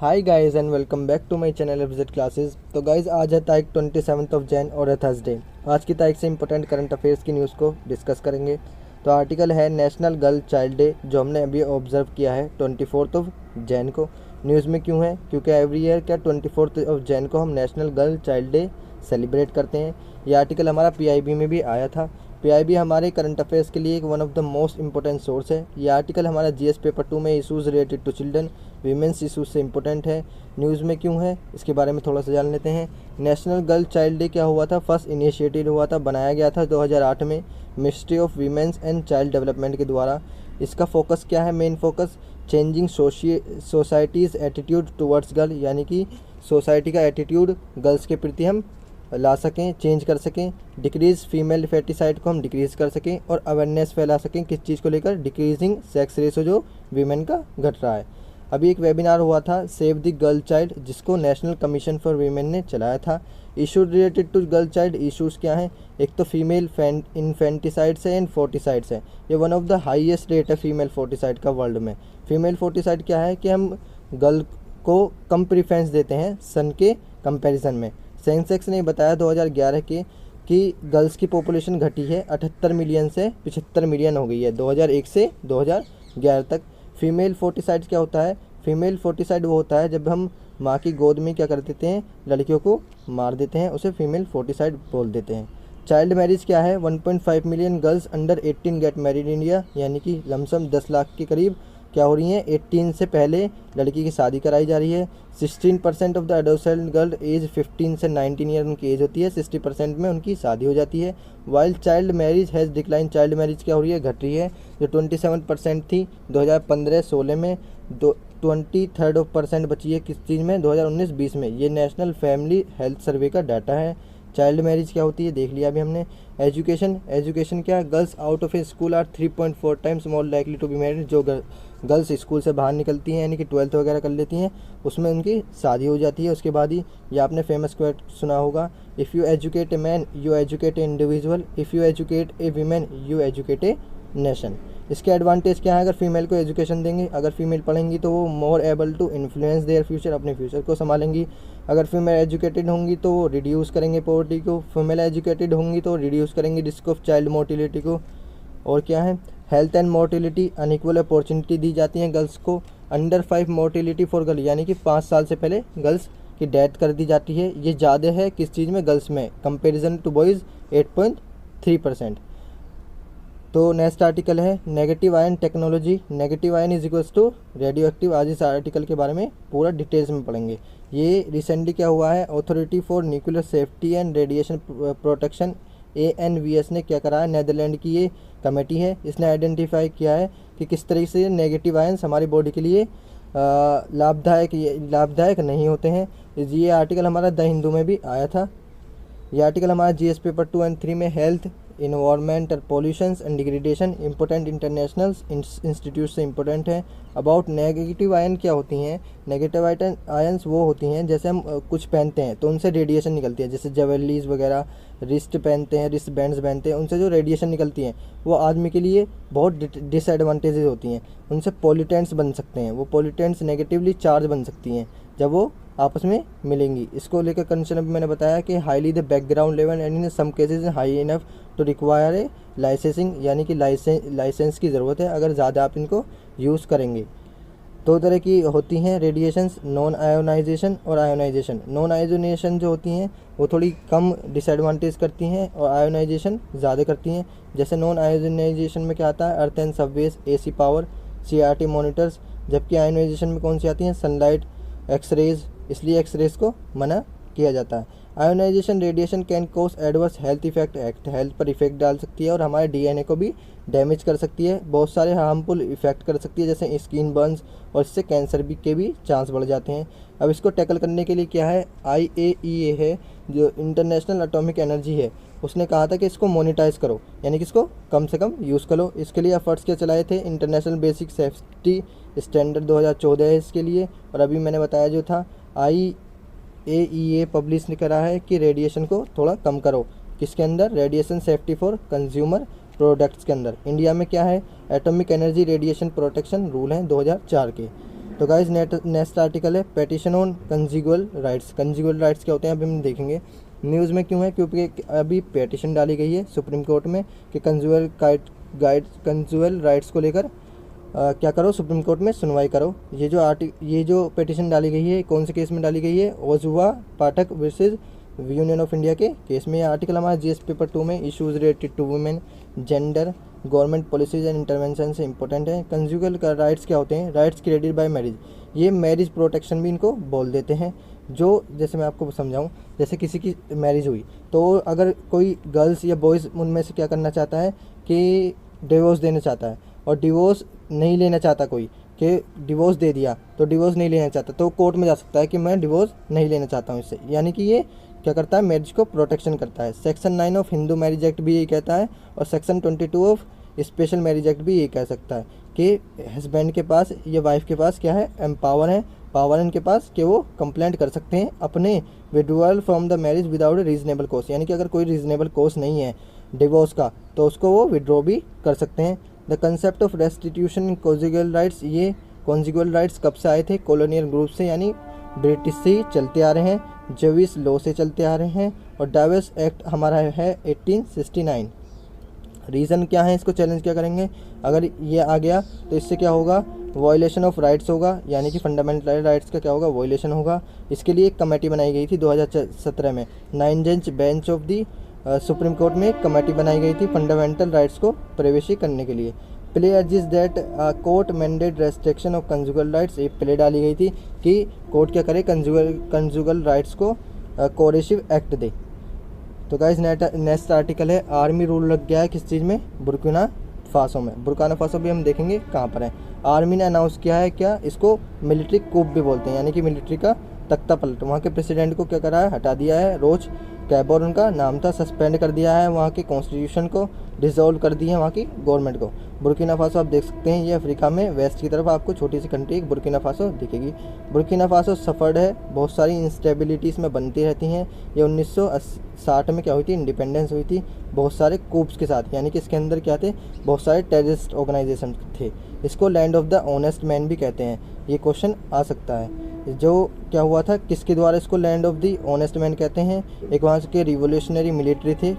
Hi guys and welcome back to my channel FZ classes. तो guys आज है तारीख 27 जैन और है थर्सडे। आज की तारीख से इंपॉर्टेंट करंट अफेयर्स की न्यूज़ को डिस्कस करेंगे। तो आर्टिकल है नेशनल गर्ल चाइल्ड डे, जो हमने अभी ऑब्जर्व किया है 24 जैन को। न्यूज़ में क्यों है? क्योंकि एवरी ईयर क्या 24 जैन को हम national girl child day celebrate करते हैं। ये आर्टिकल हमारा PIB में भी आया था। PIB हमारे करंट अफेयर्स के लिए एक one of the most important source है। ये आर्टिकल हमारा GS पेपर 2 में issues related to children womens issues से इंपॉर्टेंट है। न्यूज़ में क्यों है इसके बारे में थोड़ा सा जान लेते हैं। नेशनल गर्ल चाइल्ड डे क्या हुआ था? फर्स्ट इनिशिएटिव हुआ था, बनाया गया था 2008 में ministry of women's and child development के द्वारा। इसका फोकस क्या है? Main focus changing societies attitude towards girl, यानी कि सोसाइटी का एटीट्यूड गर्ल्स के प्रति हम ला सकें, चेंज कर सकें। डिक्रीज़ फीमेल फेटिसाइड को हम डिक्रीज़ कर सकें और अवेयरनेस फैला सकें किस चीज़ को लेकर? डिक्रीजिंग सेक्स रेशो जो वीमेन का घट रहा है। अभी एक वेबिनार हुआ था सेव द गर्ल चाइल्ड, जिसको नेशनल कमीशन फॉर वीमेन ने चलाया था। Issue related to girl child issues क्या हैं? एक तो फीमेल इन्फेंटिसाइड्स है एंड फोर्टिसाइड्स है। ये one of the highest rate है फीमेल फोर्टिसाइड का वर्ल्ड में। फीमेल फोर्टिसाइड क्या है कि हम गर्ल को कम प्रीफरेंस देते हैं सन के कंपैरिजन में। सेंसेक्स ने बताया 2011 के कि गर्ल्स की पॉपुलेशन घटी है 78 मिलियन से 75 मिलियन हो गई है 2001 से 2011 तक। फीमेल फोर्टिसाइड क्या होता है? फीमेल फोर्टिसाइड वो होता है जब हम माँ की गोद में क्या कर देते हैं, लड़कियों को मार देते हैं, उसे फीमेल फोर्टिसाइड बोल देते हैं। चाइल्ड मैरिज क्या है? 1.5 million girls under 18 get married India, यानी कि लमसम 10 लाख के करीब क्या हो रही हैं, 18 से पहले लड़की की शादी कराई जा रही है। 16% of the adolescent girl age 15 से 19 ईयर उनकी एज होती है, 60% में उनकी शादी हो जाती है। While child marriage has decline, child marriage क्या हो रही है? घट रही है। जो 27% थी 2015-16 में, 23% बची है किस चीज़ में? 2019-20 में। ये नेशनल फैमिली हेल्थ सर्वे का डाटा है। चाइल्ड मैरिज क्या होती है देख लिया अभी हमने। एजुकेशन क्या है? Girls out of a school are 3.4 times more likely to be married. जो गर्ल्स स्कूल से बाहर निकलती हैं, यानी कि 12th वगैरह कर लेती हैं, उसमें उनकी शादी हो जाती है उसके बाद ही। ये आपने फेमस क्वेट सुना होगा, if you educate a man you educate A individual, if you educate A women you educate a nation. इसके एडवांटेज क्या है? अगर फीमेल को एजुकेशन देंगे, अगर फीमेल पढ़ेंगी तो वो more able to influence their future, अपने फ्यूचर को संभालेंगी। अगर फीमेल एजुकेटेड होंगी तो वो रिड्यूस करेंगे पॉवर्टी को। फीमेल एजुकेटेड होंगी तो रिड्यूस करेंगे रिस्क ऑफ चाइल्ड मोर्टिलिटी को। और क्या है? Health and mortality, unequal opportunity दी जाती हैं गर्ल्स को। अंडर 5 मोर्टिलिटी फॉर गर्ल, यानी कि 5 साल से पहले गर्ल्स की डेथ कर दी जाती है। ये ज़्यादा है किस चीज़ में? गर्ल्स में, कंपेरिजन टू बॉयज़ 8.3%। तो नेक्स्ट आर्टिकल है negative ion technology. Negative ion is equals to radioactive. आज इस आर्टिकल के बारे में पूरा डिटेल्स में पढ़ेंगे। ये रिसेंटली क्या हुआ है? Authority for nuclear safety and radiation protection ANVS ने क्या करा है? नेदरलैंड की ये कमेटी है, इसने आइडेंटिफाई किया है कि किस तरीके से नेगेटिव आयन्स हमारी बॉडी के लिए लाभदायक नहीं होते हैं। ये आर्टिकल हमारा द हिंदू में भी आया था। ये आर्टिकल हमारा GS पेपर 2 और 3 में health, environmental pollutions and degradation important international institute से इंपॉर्टेंट है। अबाउट नेगेटिव आयन क्या होती हैं? नेगेटिव आयन्स वो होती हैं जैसे हम कुछ पहनते हैं तो उनसे रेडिएशन निकलती है, जैसे ज्वेलरीज वगैरह, रिस्ट पहनते हैं, रिस्ट बैंड्स पहनते हैं, उनसे जो रेडिएशन निकलती हैं वो आदमी के लिए बहुत डिसएडवांटेजेस होती हैं। उनसे पॉल्यूटेंट्स बन सकते हैं, वो पॉल्यूटेंट्स नेगेटिवली चार्ज बन सकती हैं जब वो आपस में मिलेंगी। इसको लेकर कंडीशन अभी मैंने बताया कि highly the background level and in some cases high enough to require a licensing, यानी कि लाइसेंस की ज़रूरत है अगर ज़्यादा आप इनको यूज़ करेंगे। दो तरह की होती हैं रेडिएशंस, नॉन आयोनाइजेशन और आयोनाइजेशन। नॉन आयोनाइजेशन जो होती हैं वो थोड़ी कम डिसएडवांटेज करती हैं और आयोनाइजेशन ज़्यादा करती हैं। जैसे नॉन आयोनाइजेशन में क्या आता है? Earth and subways, AC power, CRT monitors. जबकि आयोनाइजेशन में कौन सी आती हैं? सनलाइट, एक्सरेज, इसलिए एक्सरेज को मना किया जाता है। Ionisation radiation can cause adverse health effect, health पर इफेक्ट डाल सकती है और हमारे DNA को भी डैमेज कर सकती है, बहुत सारे हार्मफुल इफेक्ट कर सकती है जैसे स्किन बर्न्स, और इससे कैंसर भी के भी चांस बढ़ जाते हैं। अब इसको टैकल करने के लिए क्या है? IAEA है जो इंटरनेशनल एटॉमिक एनर्जी है, उसने कहा था कि इसको मोनिटाइज करो, यानी कि इसको कम से कम यूज़ करो। इसके लिए एफर्ट्स क्या चलाए थे? इंटरनेशनल बेसिक सेफ्टी स्टैंडर्ड 2014 है इसके लिए। और अभी मैंने बताया जो था IAEA पब्लिश ने करा है कि रेडिएशन को थोड़ा कम करो। किसके अंदर? Radiation safety for consumer products के अंदर। इंडिया में क्या है? Atomic energy radiation protection rule हैं 2004 के। तो गाइज नेक्स्ट आर्टिकल है petition on conjugal rights. Conjugal rights क्या होते हैं अभी हम देखेंगे। न्यूज़ में क्यों है, क्योंकि अभी पेटिशन डाली गई है सुप्रीम कोर्ट में कि कंजुगल राइट्स को लेकर क्या करो, सुप्रीम कोर्ट में सुनवाई करो। ये जो पेटिशन डाली गई है कौन से केस में डाली गई है, ओजुआ Pathak versus union of India के केस में। ये आर्टिकल हमारा जीएस पेपर 2 में issues related to women, gender, government policies and intervention से इंपॉर्टेंट है। कंजुगल का राइट्स क्या होते हैं, राइट्स क्रिएटेड बाय मैरिज। ये मैरिज प्रोटेक्शन भी इनको बोल देते हैं। जो जैसे मैं आपको समझाऊं, जैसे किसी की मैरिज हुई तो अगर कोई गर्ल्स या बॉयज़ उनमें से क्या करना चाहता है कि डिवोर्स देना चाहता है और डिवोर्स नहीं लेना चाहता कोई, कि डिवोर्स दे दिया तो डिवोर्स नहीं लेना चाहता, तो कोर्ट में जा सकता है कि मैं डिवोर्स नहीं लेना चाहता हूँ इससे। यानी कि ये क्या करता है, मैरिज को प्रोटेक्शन करता है। Section 9 of Hindu marriage act भी यही कहता है और section 22 of special marriage act भी यही कह सकता है कि हस्बैंड के पास या वाइफ के पास क्या है, पावर इनके पास कि वो कंप्लेंट कर सकते हैं अपने withdrawal from the marriage without reasonable cause. यानी कि अगर कोई रीजनेबल कॉज नहीं है डिवोर्स का तो उसको वो विड्रॉ भी कर सकते हैं। The concept of restitution in conjugal rights, ये कॉन्जुगल राइट्स कब से आए थे, कॉलोनियल ग्रुप से यानी ब्रिटिश से ही चलते आ रहे हैं, जेविस लॉ से चलते आ रहे हैं और डाइवोर्स एक्ट हमारा है 1869। रीज़न क्या है, इसको चैलेंज क्या करेंगे, अगर ये आ गया तो इससे क्या होगा, वायलेशन ऑफ राइट्स होगा, यानी कि फंडामेंटल राइट्स का क्या होगा, वायलेशन होगा। इसके लिए एक कमेटी बनाई गई थी 2017 में, 9 जज bench of the supreme court में एक कमेटी बनाई गई थी फंडामेंटल राइट्स को प्रवेशी करने के लिए। Play urges that court mandate restriction of conjugal rights, एक प्ले डाली गई थी कि कोर्ट क्या करे, कंजुगल राइट्स को कोरेसिव एक्ट दे। तो गाइस नेक्स्ट आर्टिकल है आर्मी रूल लग गया है किस चीज़ में, बुर्किना फासो में। बुर्किना फासो भी हम देखेंगे कहाँ पर है। आर्मी ने अनाउंस किया है क्या, इसको मिलिट्री कूप भी बोलते हैं, यानी कि मिलिट्री का तख्ता पलट। वहाँ के प्रेसिडेंट को क्या करा है, हटा दिया है, रोज कैबोर उनका नाम था, सस्पेंड कर दिया है, वहाँ के कॉन्स्टिट्यूशन को डिसॉल्व कर दिया है, वहाँ की गवर्नमेंट को। बुर्किना फासो आप देख सकते हैं, ये अफ्रीका में वेस्ट की तरफ आपको छोटी सी कंट्री एक बुर्किना फासो दिखेगी। बुर्किना फासो सफर्ड है, बहुत सारी इंस्टेबिलिटीज़ में बनती रहती हैं। ये 1960 में क्या हुई थी, इंडिपेंडेंस हुई थी बहुत सारे कूप्स के साथ, यानी कि इसके अंदर क्या थे, बहुत सारे टेररिस्ट ऑर्गेनाइजेशन थे। इसको land of the honest man भी कहते हैं, ये क्वेश्चन आ सकता है। जो क्या हुआ था, किसके द्वारा इसको land of the honest man कहते हैं, एक वहाँ के रिवोल्यूशनरी मिलिट्री थे,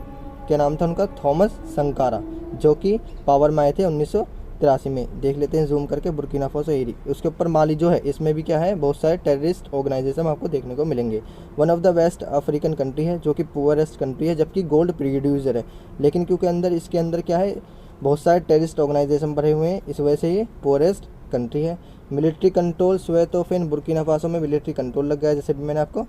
क्या नाम था उनका, थॉमस संकारा, जो कि पावर में आए थे 1983 में। देख लेते हैं जूम करके बुर्किना फासो एरी, उसके ऊपर माली जो है इसमें भी क्या है, बहुत सारे टेररिस्ट ऑर्गेनाइजेशन आपको देखने को मिलेंगे। One of the west African country है, जो कि पुअरेस्ट कंट्री है, जबकि गोल्ड प्रोड्यूसर है, लेकिन क्योंकि इसके अंदर क्या है, बहुत सारे टेररिस्ट ऑर्गेनाइजेशन भरे हुए हैं, इस वजह से ये पुअरेस्ट कंट्री है। मिलिट्री कंट्रोल स्वेतोफिन बुर्किना फासो में मिलिट्री कंट्रोल लग गया है, जैसे भी मैंने आपको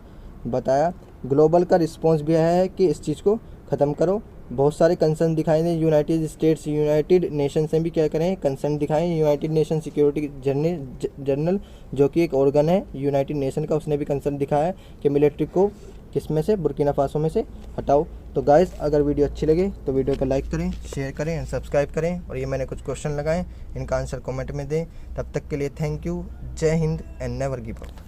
बताया। ग्लोबल का रिस्पॉन्स भी आया है कि इस चीज़ को ख़त्म करो। बहुत सारे कंसर्न दिखाए हैं, यूनाइटेड स्टेट्स, यूनाइटेड नेशन से भी क्या करें, कंसर्न दिखाएं। यूनाइटेड नेशन सिक्योरिटी जनरल जो कि एक ऑर्गन है यूनाइटेड नेशन का, उसने भी कंसर्न दिखाया है कि मिलिट्री को किसमें से, बुर्किना फासो में से हटाओ। तो गाइस अगर वीडियो अच्छी लगे तो वीडियो को लाइक करें, शेयर करें एंड सब्सक्राइब करें, और ये मैंने कुछ क्वेश्चन लगाए, इनका आंसर कमेंट में दें। तब तक के लिए थैंक यू, जय Hind and never give up.